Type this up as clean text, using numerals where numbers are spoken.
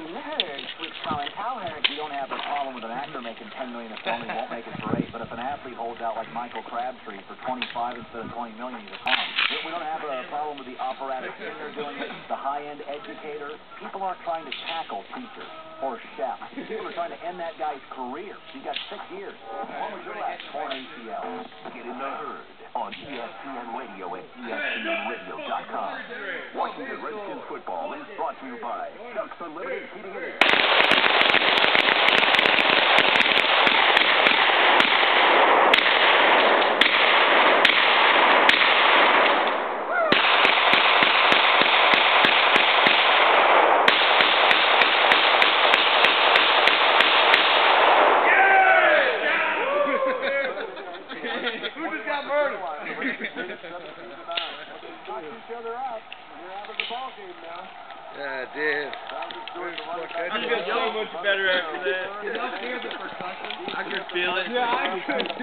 Watching The Herd with Colin Cowherd. We don't have a problem with an actor making $10 million a film. He won't make it for $8. But if an athlete holds out like Michael Crabtree for $25 instead of $20 million, he's a con. We don't have a problem with the operatic singer doing it, the high-end educator. People aren't trying to tackle teachers or chefs. People are trying to end that guy's career. He's got 6 years. What was your last torn ACL? Get in The Herd on ESPN Radio at ESPNradio.com. Washington Redskins football is brought to you by Ducks Unlimited Heating and Air. Who just got murdered? Knock each other out. You're out of the ball game now. Yeah, dude. I feel so much better after that. Did y'all hear the percussion? I could feel it. Yeah, I could.